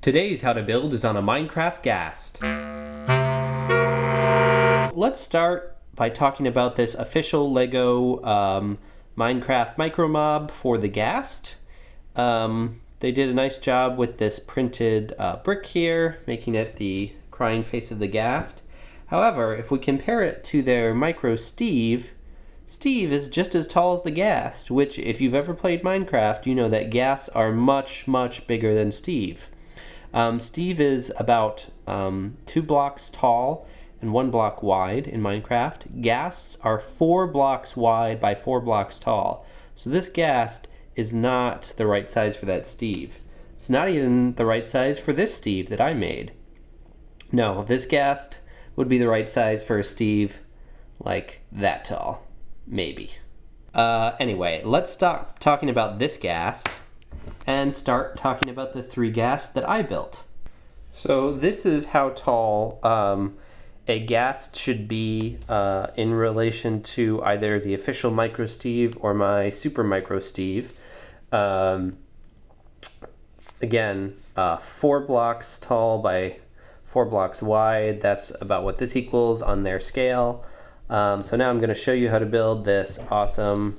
Today's how to build is on a Minecraft Ghast. Let's start by talking about this official Lego Minecraft micro mob for the Ghast. They did a nice job with this printed brick here, making it the crying face of the Ghast. However, if we compare it to their micro Steve, Steve is just as tall as the Ghast, which if you've ever played Minecraft, you know that Ghasts are much, much bigger than Steve. Steve is about 2 blocks tall and 1 block wide in Minecraft. Ghasts are 4 blocks wide by 4 blocks tall. So this Ghast is not the right size for that Steve. It's not even the right size for this Steve that I made. No, this Ghast would be the right size for a Steve like that tall. Maybe. Anyway, let's stop talking about this Ghast and start talking about the 3 Ghasts that I built. So this is how tall a Ghast should be in relation to either the official Micro Steve or my Super Micro Steve. Again, 4 blocks tall by 4 blocks wide. That's about what this equals on their scale. So now I'm going to show you how to build this awesome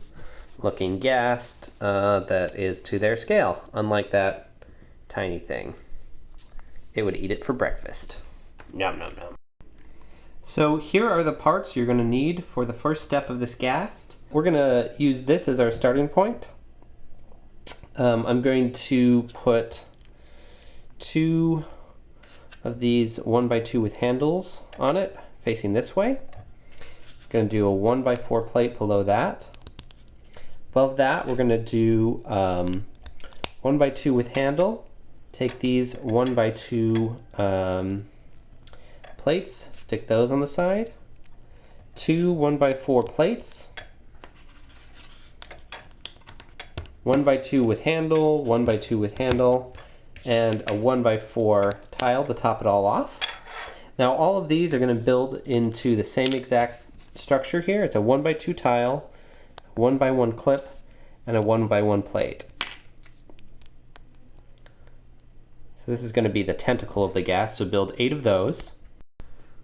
looking Ghast that is to their scale, unlike that tiny thing. It would eat it for breakfast. Nom nom nom. So here are the parts you're going to need for the first step of this Ghast. We're going to use this as our starting point. I'm going to put 2 of these 1x2 with handles on it facing this way. I'm going to do a 1x4 plate below that. Above that, we're going to do 1x2 with handle. Take these 1x2 plates, stick those on the side. 2 1x4 plates. 1x2 with handle, 1x2 with handle, and a 1x4 tile to top it all off. Now all of these are going to build into the same exact structure here. It's a 1x2 tile, 1x1 clip, and a 1x1 plate. So this is going to be the tentacle of the Ghast, so build 8 of those.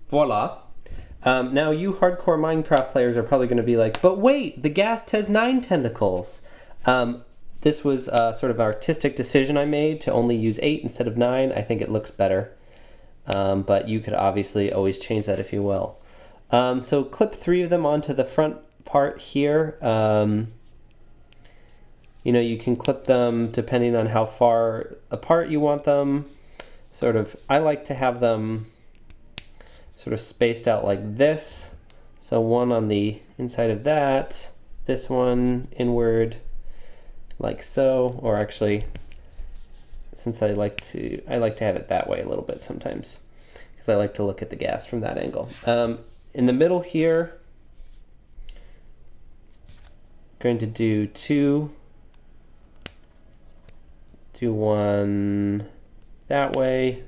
Voila. Now you hardcore Minecraft players are probably going to be like, but wait, the Ghast has 9 tentacles. This was sort of an artistic decision I made to only use 8 instead of 9. I think it looks better, but you could obviously always change that if you will. So clip 3 of them onto the front part here. You know, you can clip them depending on how far apart you want them. I like to have them sort of spaced out like this. So one on the inside of that, this one inward like so, or actually, since I like to have it that way a little bit sometimes, because I like to look at the Ghast from that angle. In the middle here, going to do 2, do 1 that way,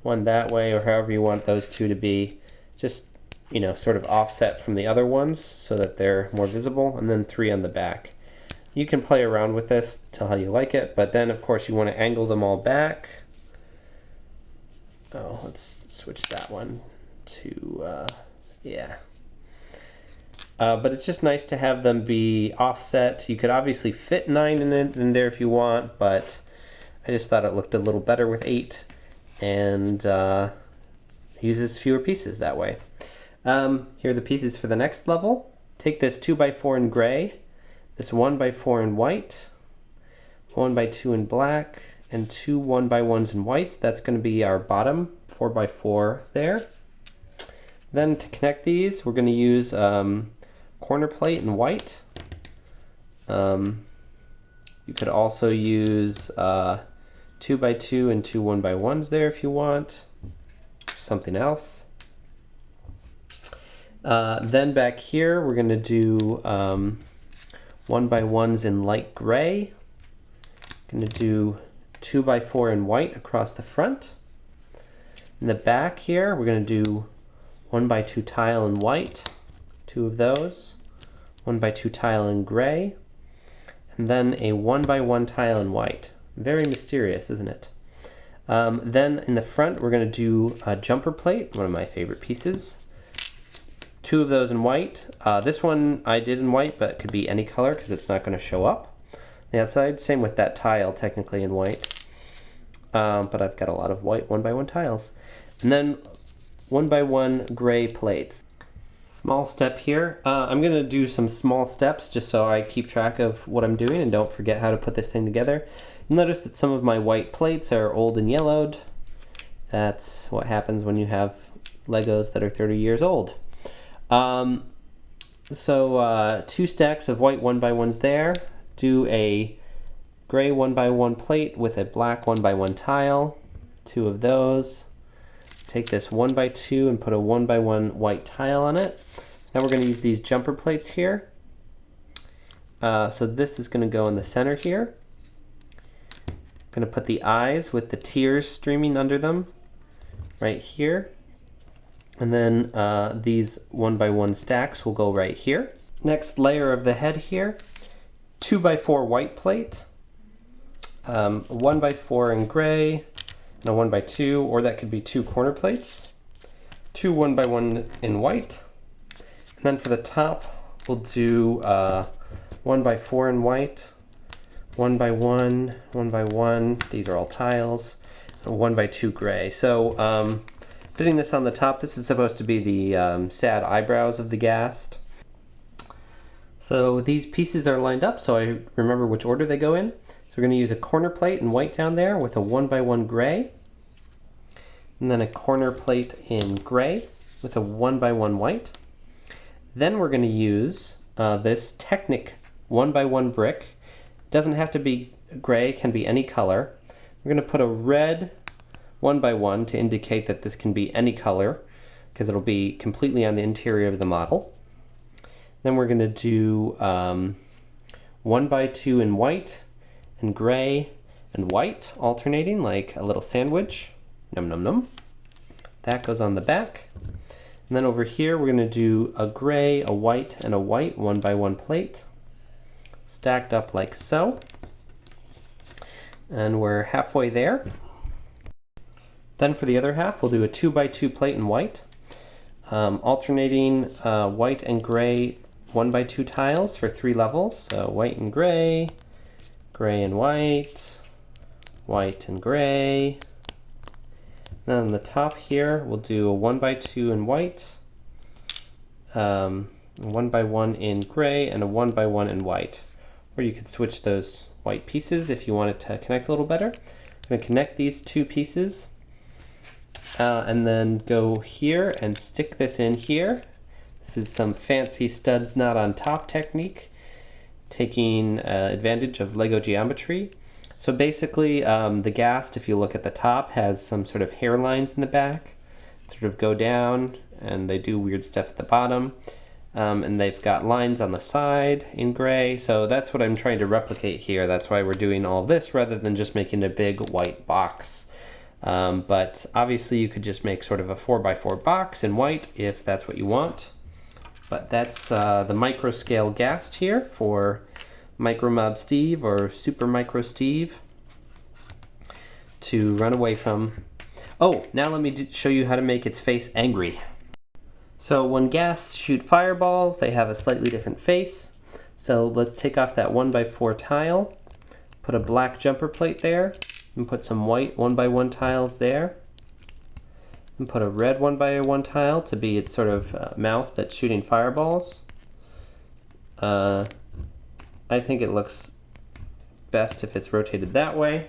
1 that way, or however you want those 2 to be. Just, you know, sort of offset from the other ones so that they're more visible, and then 3 on the back. You can play around with this till how you like it, but then of course you want to angle them all back. Oh, let's switch that one to, yeah. But it's just nice to have them be offset. You could obviously fit 9 in there if you want, but I just thought it looked a little better with 8 and uses fewer pieces that way. Here are the pieces for the next level. Take this 2x4 in gray, this 1x4 in white, 1x2 in black, and 2 1x1s in white. That's going to be our bottom 4x4 there. Then to connect these, we're going to use corner plate in white. You could also use 2x2 and 2 1x1s there if you want. Something else. Then back here, we're going to do 1x1s in light gray. Going to do 2x4 in white across the front. In the back here, we're going to do 1x2 tile in white, 2 of those, 1x2 tile in gray, and then a 1x1 tile in white. Very mysterious, isn't it? Then in the front, we're going to do a jumper plate, one of my favorite pieces. 2 of those in white. This one I did in white, but it could be any color because it's not going to show up on the outside. Same with that tile, technically in white. But I've got a lot of white 1x1 tiles. And then 1x1 gray plates. Small step here. I'm going to do some small steps just so I keep track of what I'm doing and don't forget how to put this thing together. You'll notice that some of my white plates are old and yellowed. That's what happens when you have Legos that are 30 years old. 2 stacks of white 1x1s there. Do a gray 1x1 plate with a black 1x1 tile. 2 of those. Take this 1x2 and put a 1x1 white tile on it. Now we're going to use these jumper plates here. So this is going to go in the center here. I'm going to put the eyes with the tears streaming under them right here. And then these 1x1 stacks will go right here. Next layer of the head here, 2x4 white plate, 1x4 in gray, and a 1x2, or that could be 2 corner plates, 2 1x1 in white. And then for the top, we'll do 1x4 in white, 1x1, 1x1, these are all tiles, and 1x2 gray. So fitting this on the top, this is supposed to be the sad eyebrows of the Ghast. So these pieces are lined up so I remember which order they go in. So we're going to use a corner plate in white down there with a 1x1 gray, and then a corner plate in gray with a 1x1 white. Then we're going to use this Technic 1x1 brick. It doesn't have to be gray, it can be any color. We're going to put a red 1x1 to indicate that this can be any color because it'll be completely on the interior of the model. Then we're going to do 1x2 in white and gray and white, alternating like a little sandwich. Num num num. That goes on the back. And then over here we're going to do a gray, a white, and a white 1x1 plate stacked up like so. And we're halfway there. Then for the other half we'll do a 2x2 plate in white, alternating white and gray 1x2 tiles for 3 levels. So white and gray, gray and white, white and gray. Then on the top here, we'll do a 1x2 in white, a 1x1 in gray, and a 1x1 in white. Or you could switch those white pieces if you want it to connect a little better. I'm going to connect these 2 pieces and then go here and stick this in here. This is some fancy studs not on top technique, taking advantage of Lego geometry. So basically the Ghast, if you look at the top, has some sort of hairlines in the back, sort of go down, and they do weird stuff at the bottom. And they've got lines on the side in gray, so that's what I'm trying to replicate here. That's why we're doing all this rather than just making a big white box. But obviously you could just make sort of a 4x4 box in white if that's what you want. But that's the Microscale Ghast here for Micromob Steve or Super Micro Steve to run away from. Oh, now let me show you how to make its face angry. So when Ghasts shoot fireballs, they have a slightly different face. So let's take off that 1x4 tile, put a black jumper plate there, and put some white 1x1 tiles there, and put a red 1x1 tile to be its sort of mouth that's shooting fireballs. I think it looks best if it's rotated that way.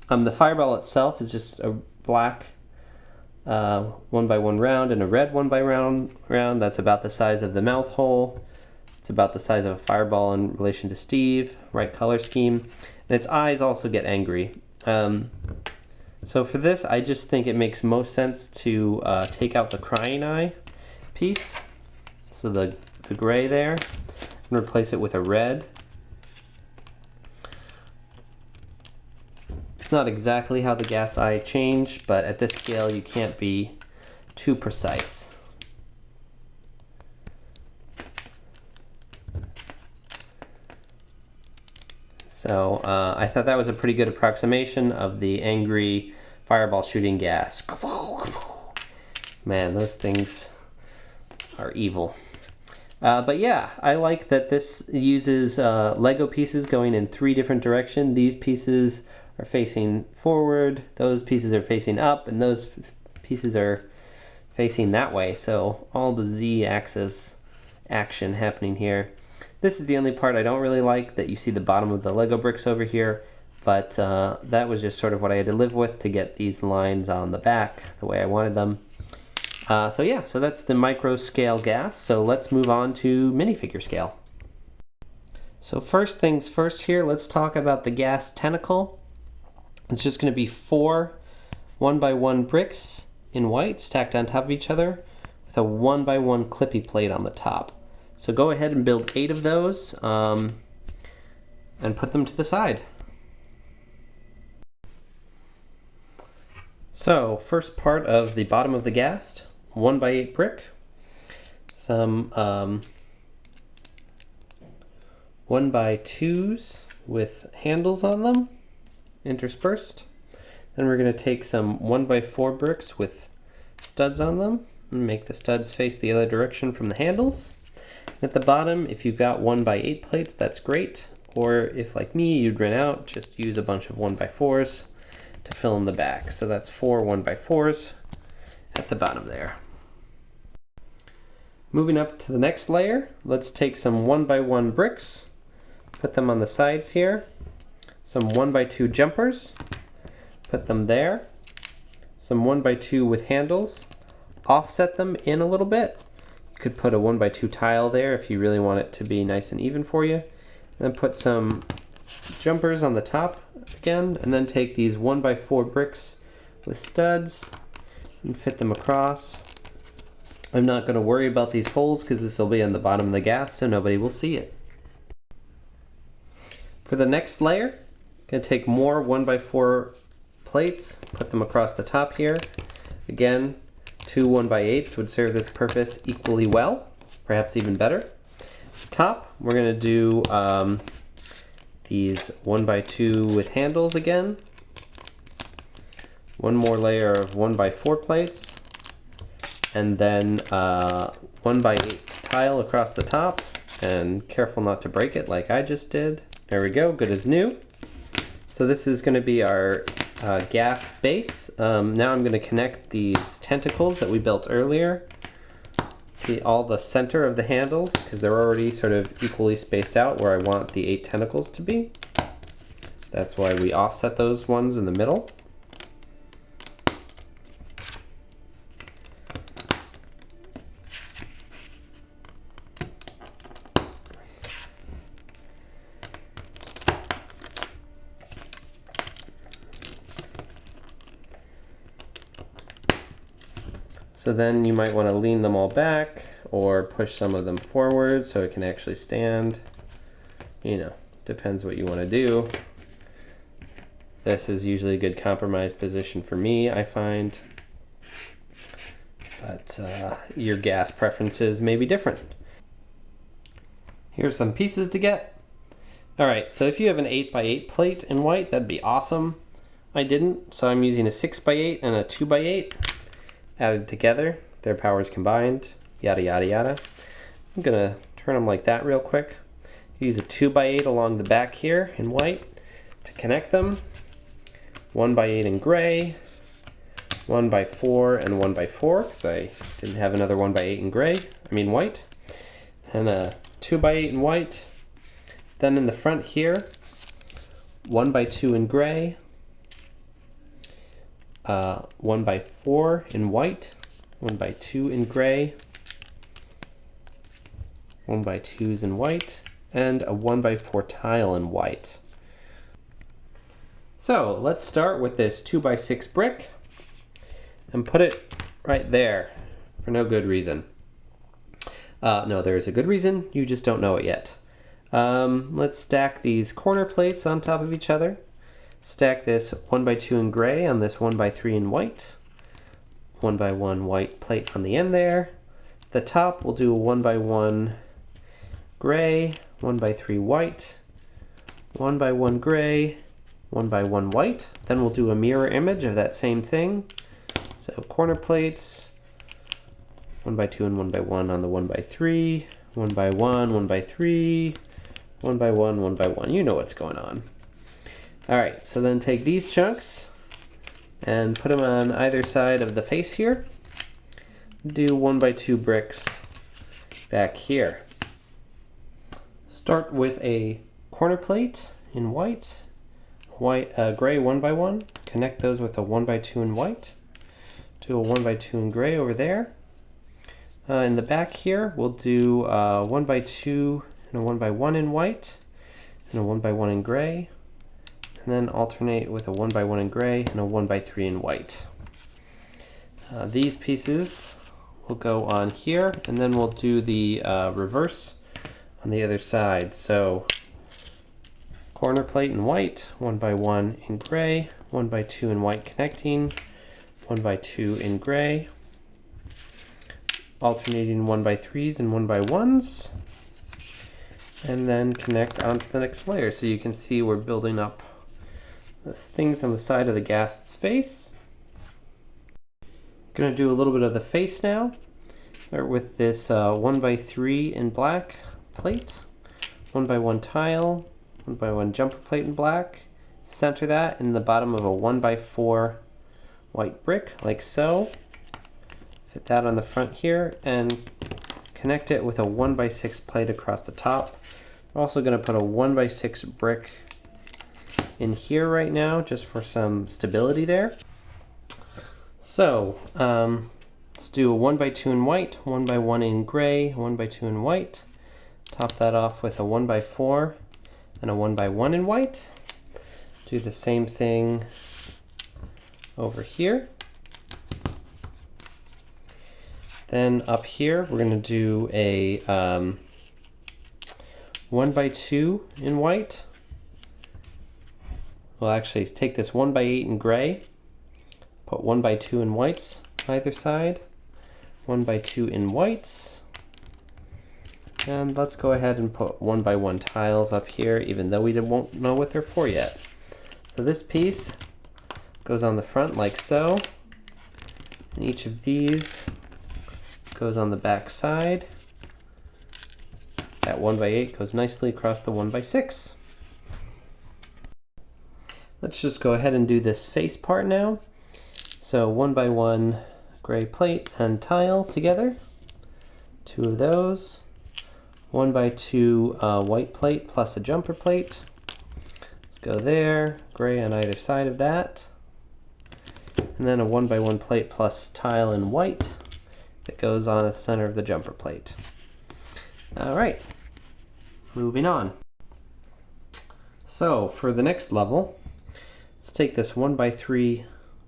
The fireball itself is just a black 1x1 round and a red 1x1 round. That's about the size of the mouth hole. It's about the size of a fireball in relation to Steve, right color scheme. And its eyes also get angry. So for this, I just think it makes most sense to take out the crying eye piece, so the gray there, and replace it with a red. It's not exactly how the Ghast eye changed, but at this scale you can't be too precise. So I thought that was a pretty good approximation of the angry fireball shooting gas. Man, those things are evil. But yeah, I like that this uses Lego pieces going in 3 different directions. These pieces are facing forward, those pieces are facing up, and those pieces are facing that way. So all the Z-axis action happening here. This is the only part I don't really like, that you see the bottom of the Lego bricks over here, but that was just sort of what I had to live with to get these lines on the back the way I wanted them. So yeah, so that's the Microscale Ghast. So let's move on to minifigure scale. So first things first here, let's talk about the Ghast tentacle. It's just going to be 4 1x1 bricks in white stacked on top of each other with a 1x1 clippy plate on the top. So go ahead and build 8 of those and put them to the side. So first part of the bottom of the Ghast, 1x8 brick, some 1x2s with handles on them interspersed. Then we're going to take some 1x4 bricks with studs on them and make the studs face the other direction from the handles. At the bottom, if you've got 1x8 plates, that's great. Or if, like me, you'd run out, just use a bunch of 1x4s to fill in the back. So that's 4 1x4s at the bottom there. Moving up to the next layer, let's take some 1x1 bricks, put them on the sides here. Some 1x2 jumpers, put them there. Some 1x2 with handles, offset them in a little bit. You could put a 1x2 tile there if you really want it to be nice and even for you. And then put some jumpers on the top again, and then take these 1x4 bricks with studs and fit them across. I'm not going to worry about these holes because this will be on the bottom of the Ghast, so nobody will see it. For the next layer, I'm going to take more 1x4 plates, put them across the top here. Again, 2 1x8s would serve this purpose equally well, perhaps even better. Top, we're going to do these 1x2 with handles again. One more layer of 1x4 plates, and then 1x8 tile across the top, and careful not to break it like I just did. There we go, good as new. So this is going to be our Ghast base. Now I'm going to connect these tentacles that we built earlier to all the center of the handles, because they're already sort of equally spaced out where I want the 8 tentacles to be. That's why we offset those ones in the middle. So then you might want to lean them all back or push some of them forward so it can actually stand. You know, depends what you want to do. This is usually a good compromise position for me, I find. But your Ghast preferences may be different. Here's some pieces to get. Alright, so if you have an 8x8 plate in white, that'd be awesome. I didn't, so I'm using a 6x8 and a 2x8. Added together, their powers combined, yada yada yada. I'm gonna turn them like that real quick. Use a 2x8 along the back here in white to connect them. 1x8 in gray, 1x4 and 1x4 because I didn't have another 1x8 in gray, white, and a 2x8 in white. Then in the front here, 1x2 in gray, 1x4 in white, 1x2 in gray, 1x2s in white, and a 1x4 tile in white. So let's start with this 2x6 brick and put it right there for no good reason. No, there is a good reason, you just don't know it yet. Let's stack these corner plates on top of each other. Stack this 1x2 in gray on this 1x3 in white. 1x1 white plate on the end there. The top we'll do a 1x1 gray, 1x3 white, 1x1 gray, 1 by 1 white. Then we'll do a mirror image of that same thing. So corner plates, 1 by 2 and 1 by 1 on the 1 by 3, 1 by 1, 1 by 3, 1 by 1, 1 by 1. You know what's going on. All right, so then take these chunks and put them on either side of the face here. Do 1 by 2 bricks back here. Start with a corner plate in white, gray 1 by 1. Connect those with a 1 by 2 in white. Do a 1 by 2 in gray over there. In the back here, we'll do 1 by 2 and a 1 by 1 in white, and a 1 by 1 in gray, and then alternate with a 1 by 1 in gray and a 1 by 3 in white. These pieces will go on here, and then we'll do the reverse on the other side. So corner plate in white, 1 by 1 in gray, 1 by 2 in white connecting, 1 by 2 in gray, alternating 1 by 3s and 1 by 1s, and then connect onto the next layer. So you can see we're building up things on the side of the Ghast's face. Going to do a little bit of the face now. Start with this 1 by 3 in black plate, 1 by 1 tile, 1 by 1 jumper plate in black. Center that in the bottom of a 1 by 4 white brick, like so. Fit that on the front here and connect it with a 1 by 6 plate across the top. We're also going to put a 1 by 6 brick in here right now, just for some stability there. So let's do a 1 by 2 in white, 1 by 1 in gray, 1 by 2 in white. Top that off with a 1 by 4 and a 1 by 1 in white. Do the same thing over here. Then up here, we're going to do a 1 by 2 in white. We'll actually take this 1 by 8 in gray, put 1 by 2 in whites either side, 1 by 2 in whites, and let's go ahead and put 1 by 1 tiles up here, even though we won't know what they're for yet. So this piece goes on the front like so, and each of these goes on the back side. That 1 by 8 goes nicely across the 1 by 6. Let's just go ahead and do this face part now. So 1 by 1 gray plate and tile together. 2 of those. 1 by 2 white plate plus a jumper plate. Let's go there. Gray on either side of that. And then a 1 by 1 plate plus tile in white that goes on the center of the jumper plate. All right, moving on. So for the next level, let's take this 1 by 3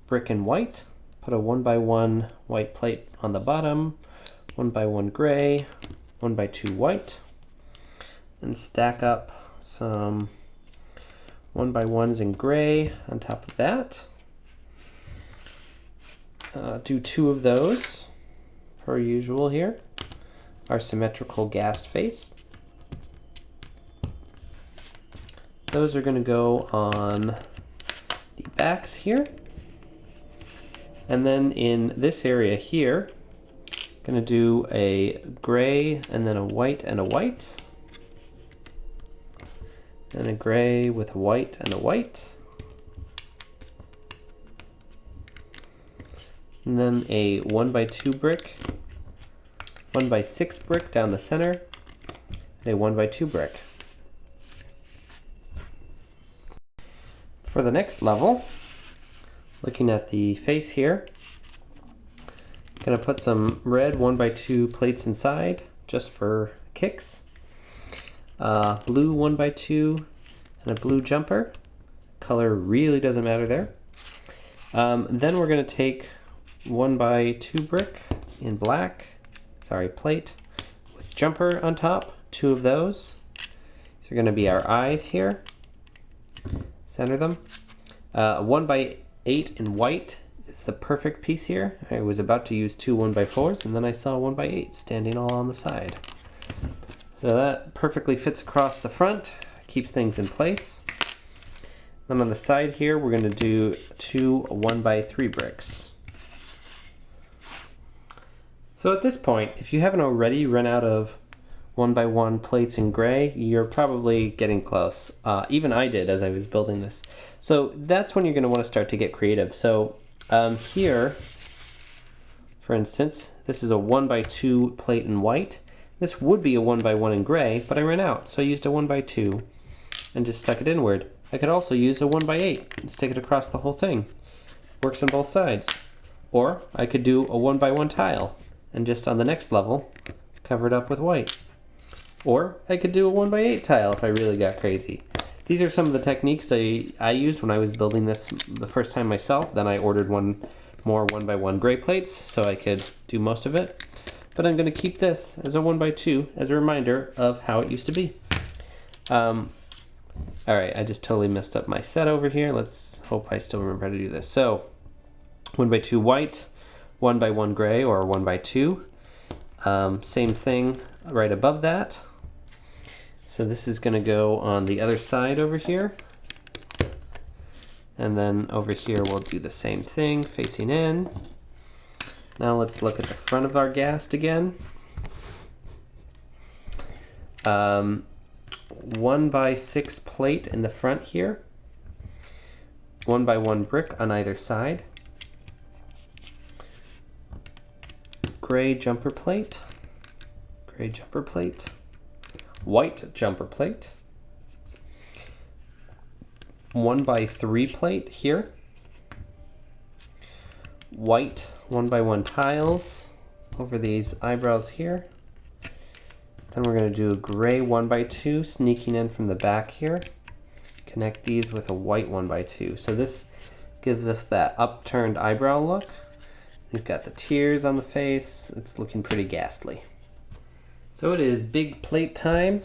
brick in white, put a 1 by 1 white plate on the bottom, 1 by 1 gray, 1 by 2 white, and stack up some 1 by 1s in gray on top of that. Do 2 of those per usual here. Our symmetrical Ghast face. Those are going to go on the backs here. And then in this area here, I'm going to do a gray and then a white and a white. And a gray with a white and a white. And then a 1 by 2 brick, 1 by 6 brick down the center, and a 1 by 2 brick. For the next level, looking at the face here, I'm going to put some red 1 by 2 plates inside, just for kicks. Blue 1 by 2 and a blue jumper. Color really doesn't matter there. Then we're going to take 1 by 2 brick in black, plate with jumper on top, 2 of those. These are going to be our eyes here. Center them. 1 by 8 in white is the perfect piece here. I was about to use 2 1 by 4s and then I saw 1 by 8 standing all on the side. So that perfectly fits across the front, keeps things in place. Then on the side here, we're going to do 2 1x3 bricks. So at this point, if you haven't already run out of 1x1 plates in gray, you're probably getting close. Even I did as I was building this. So that's when you're going to want to start to get creative. So here, for instance, this is a 1x2 plate in white. This would be a 1x1 in gray, but I ran out, so I used a 1x2 and just stuck it inward. I could also use a 1x8 and stick it across the whole thing. Works on both sides. Or I could do a 1x1 tile and just on the next level cover it up with white. Or I could do a 1x8 tile if I really got crazy. These are some of the techniques I used when I was building this the first time myself. Then I ordered more 1x1 gray plates so I could do most of it. But I'm going to keep this as a 1x2 as a reminder of how it used to be. Alright, I just totally messed up my set over here. Let's hope I still remember how to do this. So, 1x2 white, 1x1 gray, or 1x2. Same thing right above that. So this is going to go on the other side over here. And then over here we'll do the same thing, facing in. Now let's look at the front of our ghast again. 1x6 plate in the front here. 1x1 brick on either side. Gray jumper plate. Gray jumper plate. White jumper plate. 1x3 plate here. White 1x1 tiles over these eyebrows here. Then we're going to do a gray 1x2 sneaking in from the back here. Connect these with a white 1x2. So this gives us that upturned eyebrow look. We've got the tears on the face. It's looking pretty ghastly. So it is big plate time.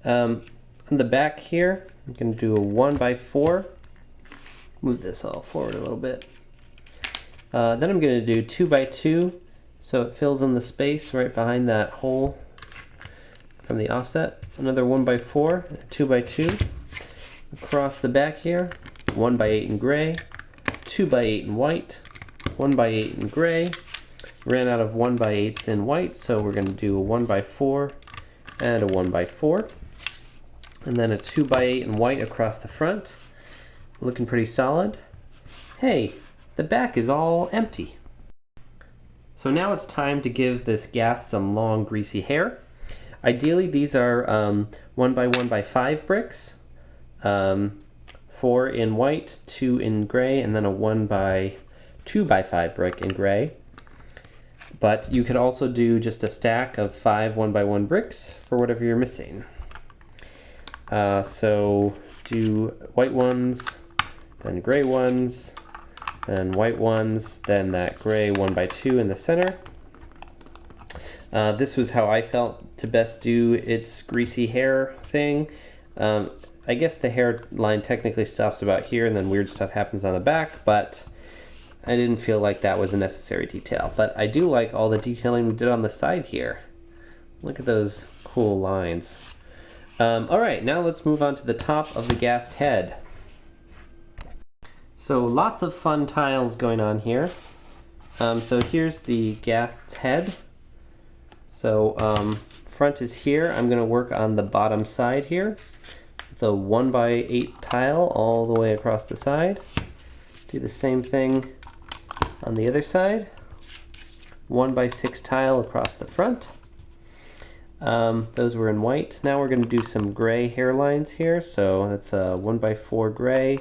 On the back here, I'm going to do a 1x4. Move this all forward a little bit. Then I'm going to do 2x2, so it fills in the space right behind that hole from the offset. Another 1x4, 2x2. Across the back here, 1x8 in gray, 2x8 in white, 1x8 in gray. Ran out of 1x8s in white, so we're going to do a 1x4 and a 1x4. And then a 2x8 in white across the front. Looking pretty solid. Hey, the back is all empty. So now it's time to give this ghast some long greasy hair. Ideally these are 1x1x5 bricks. 4 in white, 2 in gray, and then a 1x2x5 brick in gray. But you could also do just a stack of 5 1x1 bricks for whatever you're missing. So do white ones, then gray ones, then white ones, then that gray 1x2 in the center. This was how I felt to best do its greasy hair thing. I guess the hairline technically stops about here and then weird stuff happens on the back, but I didn't feel like that was a necessary detail. But I do like all the detailing we did on the side here. Look at those cool lines. Alright, now let's move on to the top of the ghast head. So lots of fun tiles going on here. So here's the ghast's head. So front is here. I'm going to work on the bottom side here. It's a 1x8 tile all the way across the side. Do the same thing on the other side. 1x6 tile across the front. Those were in white. Now we're going to do some gray hairlines here. So that's a 1x4 gray,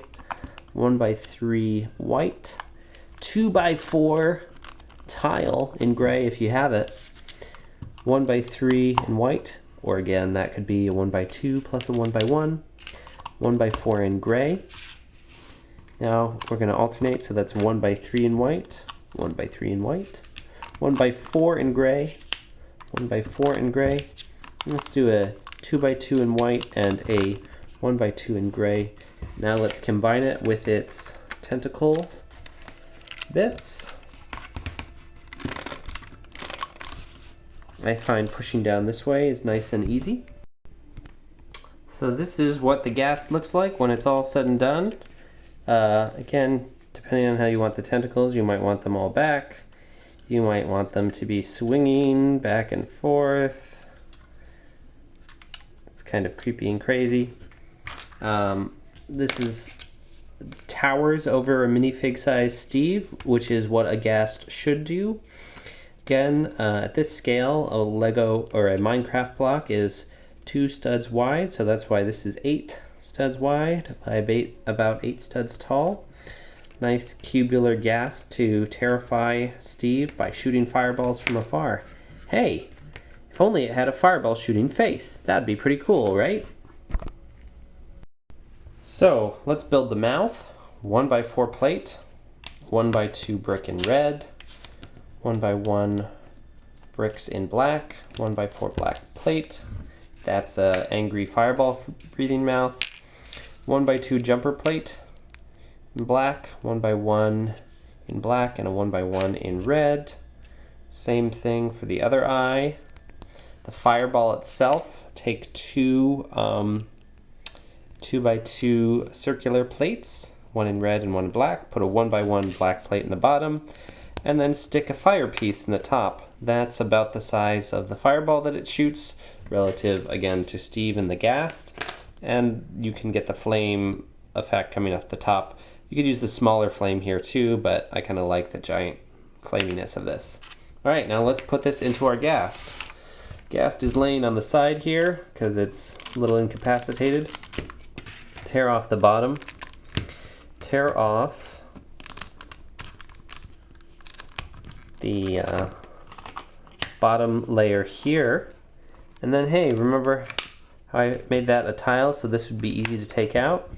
1x3 white, 2x4 tile in gray if you have it, 1x3 in white, or again that could be a 1x2 plus a 1x1, 1x4 in gray. Now we're going to alternate, so that's 1x3 in white, 1x3 in white, 1x4 in gray, 1x4 in gray. Let's do a 2x2 in white and a 1x2 in gray. Now let's combine it with its tentacle bits. I find pushing down this way is nice and easy. So this is what the ghast looks like when it's all said and done. Again, depending on how you want the tentacles, you might want them all back. You might want them to be swinging back and forth. It's kind of creepy and crazy. This is towers over a minifig size Steve, which is what a ghast should do. Again, at this scale, a Lego or a Minecraft block is 2 studs wide, so that's why this is 8 studs wide by about 8 studs tall. Nice cubular ghast to terrify Steve by shooting fireballs from afar. Hey, if only it had a fireball shooting face. That'd be pretty cool, right? So let's build the mouth. 1x4 plate, 1x2 brick in red, 1x1 bricks in black, 1x4 black plate. That's a angry fireball breathing mouth. 1x2 jumper plate in black, 1x1 in black, and a 1x1 in red. Same thing for the other eye. The fireball itself, take 2 2x2 circular plates, 1 in red and 1 in black. Put a 1x1 black plate in the bottom, and then stick a fire piece in the top. That's about the size of the fireball that it shoots, relative again to Steve and the ghast. And you can get the flame effect coming off the top. You could use the smaller flame here too, but I kind of like the giant flaminess of this. Alright, now let's put this into our ghast. Ghast is laying on the side here because it's a little incapacitated. Tear off the bottom. Tear off the bottom layer here. And then, hey, remember how I made that a tile, so this would be easy to take out?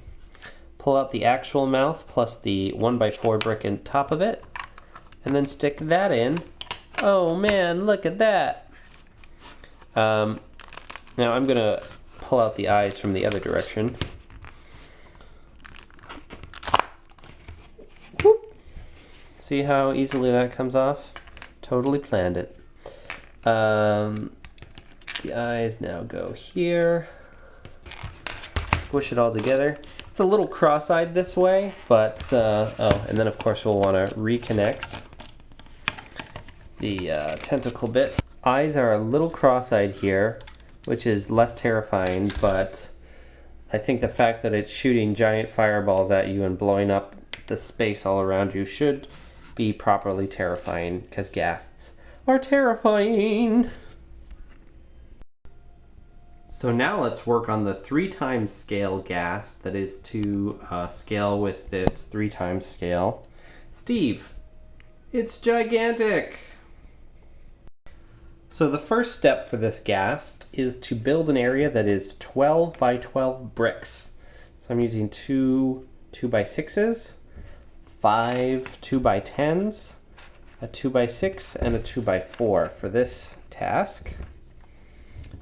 Pull out the actual mouth plus the 1x4 brick on top of it, and then stick that in. Oh man, look at that! Now I'm gonna pull out the eyes from the other direction. Whoop. See how easily that comes off? Totally planned it. The eyes now go here. Push it all together. It's a little cross-eyed this way, but oh, and then of course we'll want to reconnect the tentacle bit. Eyes are a little cross-eyed here, which is less terrifying, but I think the fact that it's shooting giant fireballs at you and blowing up the space all around you should be properly terrifying, because ghasts are terrifying. So now let's work on the 3x scale ghast that is to scale with this 3x scale. Steve, it's gigantic! So the first step for this ghast is to build an area that is 12 by 12 bricks. So I'm using 2 2x6s, 5 2x10s, a 2x6, and a 2x4 for this task.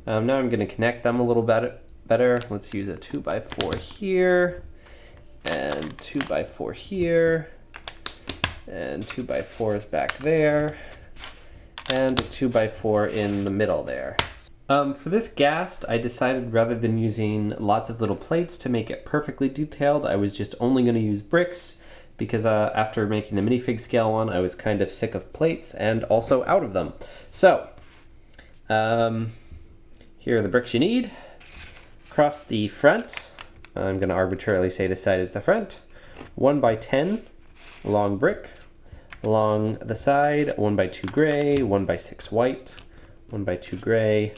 Now I'm going to connect them a little better. Let's use a 2x4 here, and 2x4 here, and 2x4 is back there, and a 2x4 in the middle there. For this ghast, I decided rather than using lots of little plates to make it perfectly detailed, I was just only going to use bricks, because after making the minifig scale one, I was kind of sick of plates and also out of them. So, here are the bricks you need. Across the front, I'm going to arbitrarily say this side is the front. 1x10 long brick. Along the side, 1x2 gray, 1x6 white, 1x2 gray,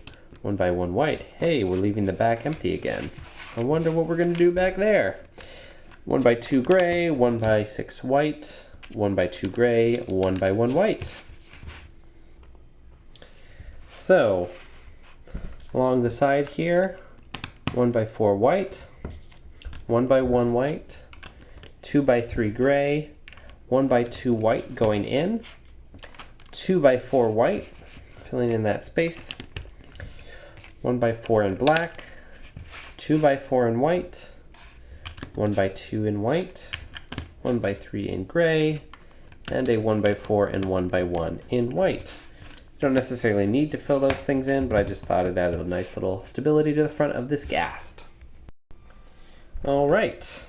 1x1 white. Hey, we're leaving the back empty again. I wonder what we're going to do back there. 1x2 gray, 1x6 white, 1x2 gray, 1x1 white. So, along the side here, 1x4 white, 1x1 white, 2x3 gray, 1x2 white going in, 2x4 white, filling in that space, 1x4 in black, 2x4 in white, 1x2 in white, 1x3 in gray, and a 1x4 and 1x1 in white. You don't necessarily need to fill those things in, but I just thought it added a nice little stability to the front of this ghast. All right.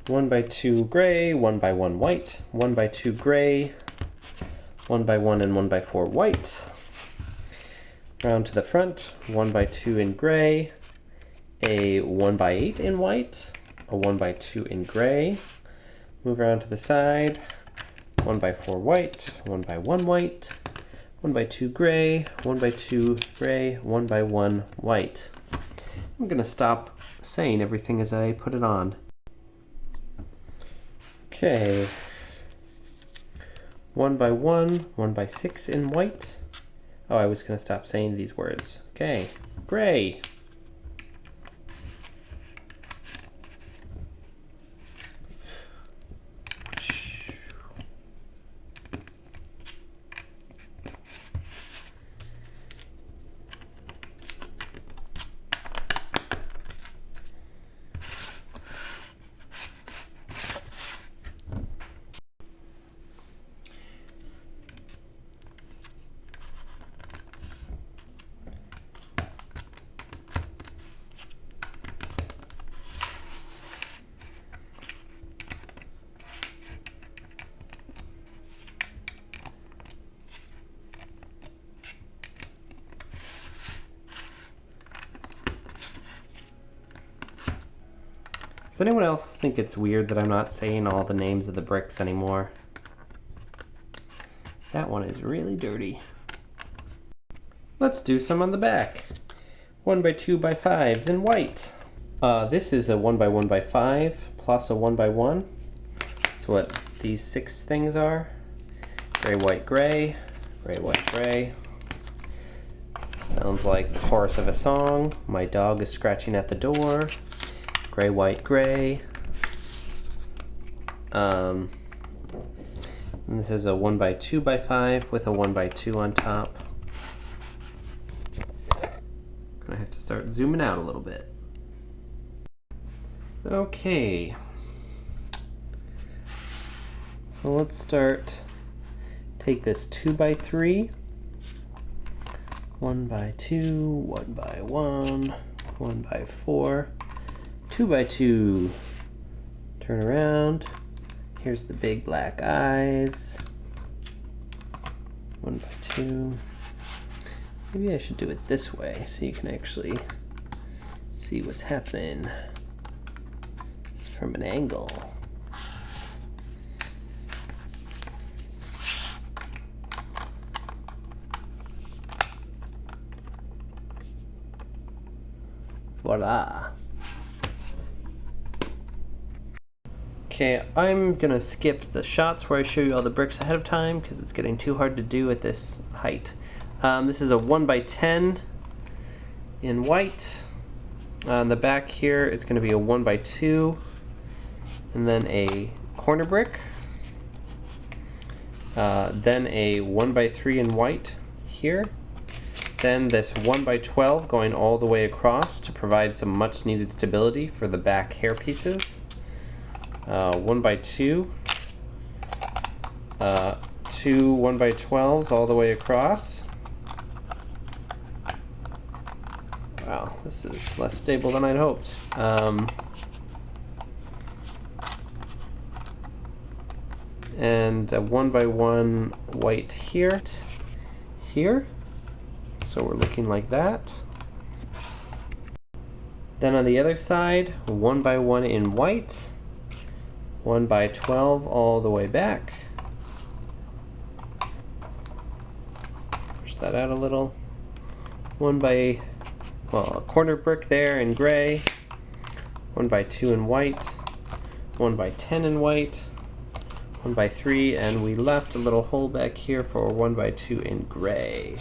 1 by 2 gray, 1 by 1 white, 1 by 2 gray, 1 by 1 and 1 by 4 white. Round to the front, 1 by 2 in gray, a 1 by 8 in white, a 1 by 2 in gray. Move around to the side, 1 by 4 white, 1 by 1 white, 1 by 2 gray, 1 by 2 gray, 1 by 1 white. I'm going to stop saying everything as I put it on. Okay. 1 by 1, 1 by 6 in white. Oh, I was going to stop saying these words. Okay. Gray. Does anyone else think it's weird that I'm not saying all the names of the bricks anymore? That one is really dirty. Let's do some on the back. 1 by 2 by 5s in white. This is a 1 by 1 by 5 plus a 1 by 1. That's what these 6 things are. Gray, white, gray. Gray, white, gray. Sounds like the chorus of a song. My dog is scratching at the door. Gray, white, gray. And this is a 1 by 2 by 5 with a 1 by 2 on top. Gonna have to start zooming out a little bit. Okay. So let's start. Take this 2 by 3. 1 by 2, 1 by 1, 1 by 4. 2 by 2. Turn around. Here's the big black eyes. 1 by 2. Maybe I should do it this way so you can actually see what's happening from an angle. Voila. Okay, I'm gonna skip the shots where I show you all the bricks ahead of time because it's getting too hard to do at this height. This is a 1 by 10 in white. On the back here, it's gonna be a 1 by 2, and then a corner brick. Then a 1 by 3 in white here. Then this 1 by 12 going all the way across to provide some much needed stability for the back hair pieces. 1 by 2, 2 1 by 12s all the way across. Wow, this is less stable than I'd hoped. And a 1 by 1 white here. So we're looking like that. Then on the other side, 1 by 1 in white. 1 by 12 all the way back. Push that out a little. 1 by, well, a corner brick there in gray. 1 by 2 in white. 1 by 10 in white. 1 by 3, and we left a little hole back here for 1 by 2 in gray.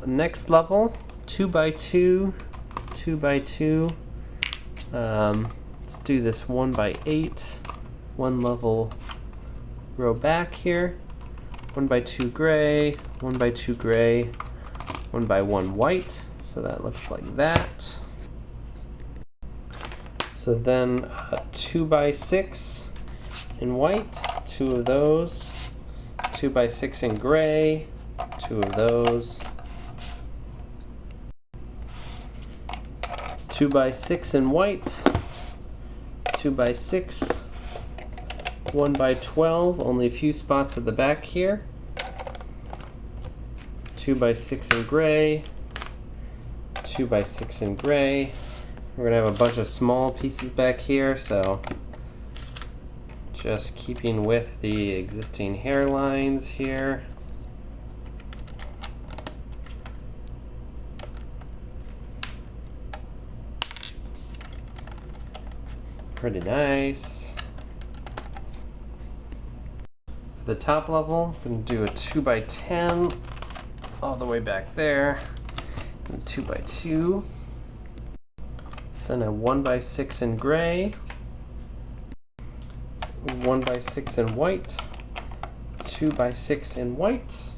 Next level, 2 by 2, 2 by 2. Let's do this 1 by 8, one level row back here. 1 by 2 gray, 1 by 2 gray, 1 by 1 white. So that looks like that. So then 2 by 6 in white, 2 of those. 2 by 6 in gray, 2 of those. 2x6 in white, 2x6, 1x12, only a few spots at the back here, 2x6 in gray, 2x6 in gray. We're going to have a bunch of small pieces back here, so just keeping with the existing hairlines here. Pretty nice. For the top level, I'm going to do a 2x10 all the way back there, and a 2x2, then a 1x6 in gray, 1x6 in white, 2x6 in white,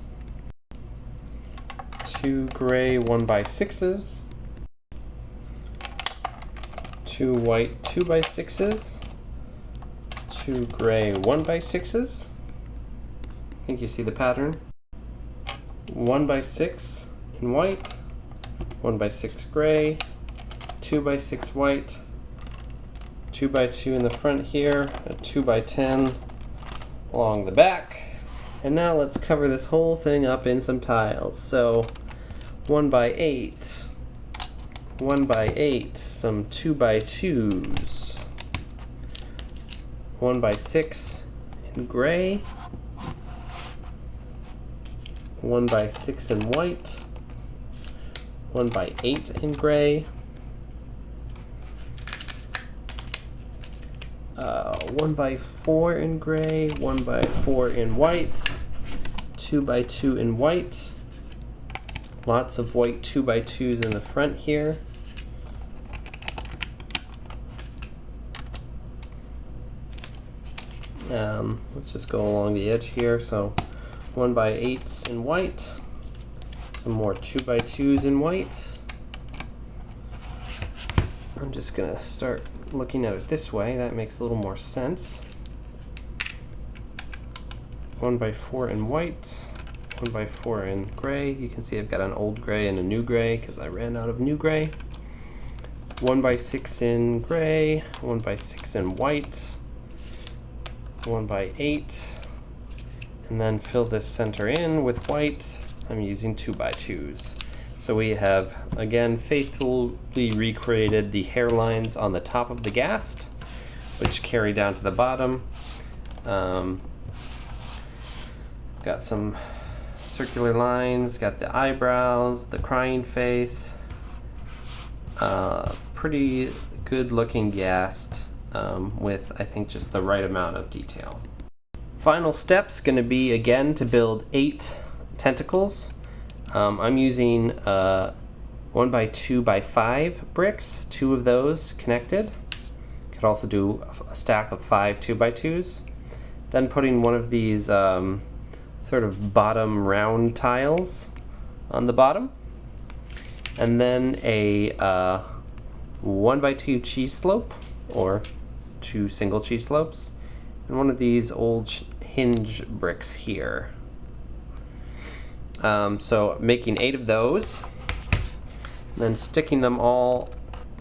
2 gray 1x6s, 2 white 2x6s, 2 gray 1x6s. I think you see the pattern. 1x6 in white, 1x6 gray, 2x6 white, 2x2 in the front here, a 2x10 along the back. And now let's cover this whole thing up in some tiles. So 1x8, 1x8, some 2x2s, 1x6 in gray, 1x6 in white, 1x8 in gray, 1x4 in gray, 1x4 in white, 2x2 in white, lots of white 2x2s in the front here. Let's just go along the edge here. So 1x8s in white, some more 2x2s in white. I'm just gonna start looking at it this way. That makes a little more sense. 1x4 in white, 1x4 in gray. You can see I've got an old gray and a new gray because I ran out of new gray. 1x6 in gray, 1x6 in white, 1x8, and then fill this center in with white. I'm using 2x2s. So we have, again, faithfully recreated the hairlines on the top of the Ghast, which carry down to the bottom. Got some circular lines, got the eyebrows, the crying face. Pretty good looking Ghast with, I think, just the right amount of detail. Final step's going to be, again, to build 8 tentacles. I'm using 1x2x5 bricks, 2 of those connected. Could also do a stack of 5 2x2s. Then putting one of these sort of bottom round tiles on the bottom. And then a 1x2 cheese slope, or 2 single cheese slopes. And one of these old hinge bricks here. So making 8 of those, and then sticking them all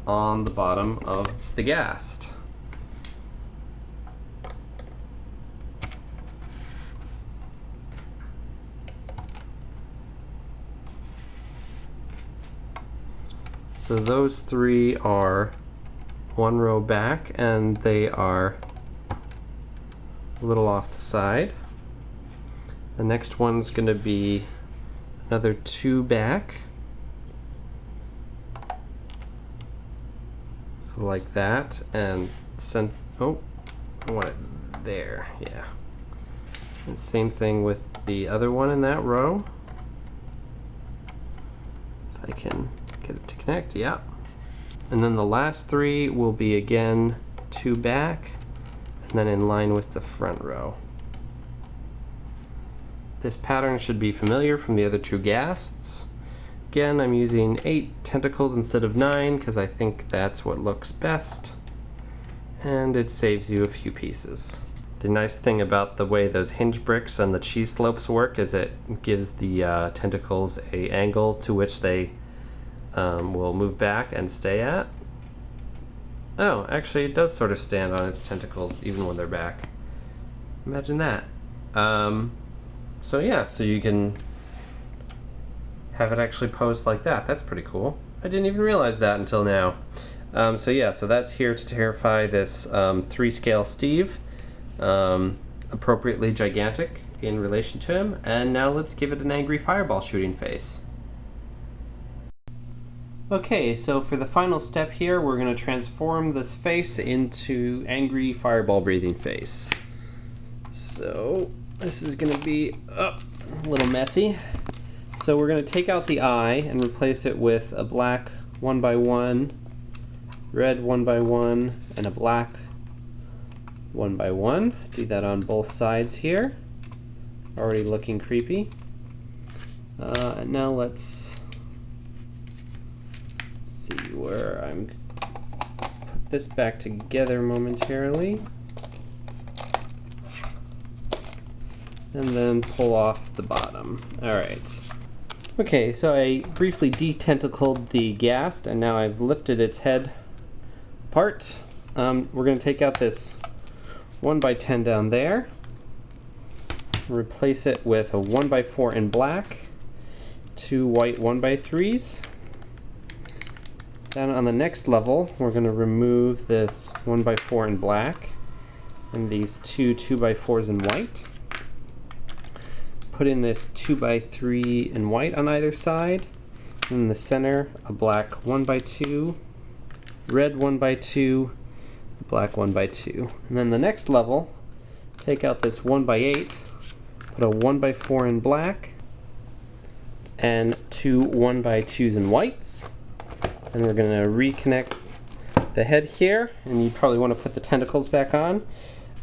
on the bottom of the Ghast. So those 3 are 1 row back, and they are a little off the side. The next one's going to be another 2 back. So like that, and oh, I want it there, yeah. And same thing with the other one in that row. If I can get it to connect, yeah. And then the last 3 will be again 2 back, and then in line with the front row. This pattern should be familiar from the other 2 Ghasts. Again, I'm using 8 tentacles instead of 9 because I think that's what looks best, and it saves you a few pieces. The nice thing about the way those hinge bricks and the cheese slopes work is it gives the tentacles an angle to which they will move back and stay at. Oh, actually it does sort of stand on its tentacles even when they're back. Imagine that. So yeah, so you can have it actually posed like that. That's pretty cool. I didn't even realize that until now. So yeah, so that's here to terrify this 3-scale Steve. Appropriately gigantic in relation to him. And now let's give it an angry fireball shooting face. Okay, so for the final step here, we're going to transform this face into angry fireball breathing face. So this is going to be a little messy. So we're going to take out the eye and replace it with a black 1x1, red 1x1, and a black 1x1. Do that on both sides here. Already looking creepy. Now let's see where I'm put this back together momentarily. And then pull off the bottom. Alright. Okay, so I briefly detentacled the Ghast, and now I've lifted its head apart. We're going to take out this 1x10 down there, replace it with a 1x4 in black, 2 white 1x3s. Then on the next level, we're going to remove this 1x4 in black and these 2 2x4s in white. Put in this 2x3 in white on either side. And in the center, a black 1x2, red 1x2, black 1x2. And then the next level, take out this 1x8, put a 1x4 in black, and 2 1x2s in whites. And we're going to reconnect the head here, and you probably want to put the tentacles back on.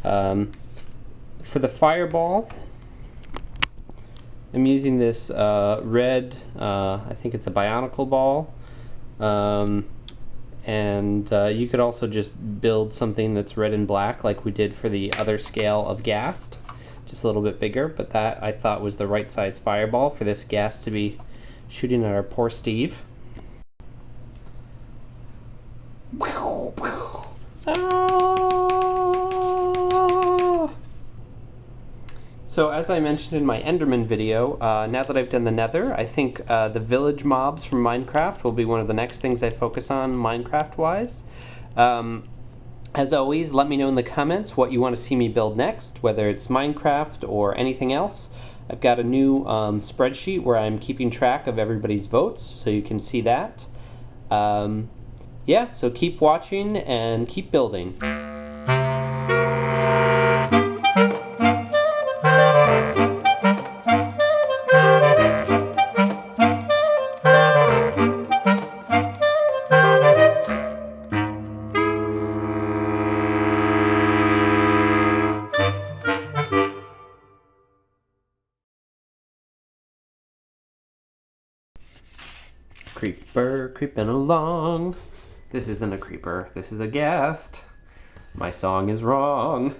For the fireball, I'm using this red, I think it's a Bionicle ball. And you could also just build something that's red and black like we did for the other scale of Ghast. Just a little bit bigger, but that I thought was the right size fireball for this Ghast to be shooting at our poor Steve. So as I mentioned in my Enderman video, now that I've done the Nether, I think the village mobs from Minecraft will be one of the next things I focus on Minecraft-wise. As always, let me know in the comments what you want to see me build next, whether it's Minecraft or anything else. I've got a new spreadsheet where I'm keeping track of everybody's votes, so you can see that. Yeah, so keep watching and keep building. Creeper creeping along. This isn't a creeper, this is a Ghast. My song is wrong.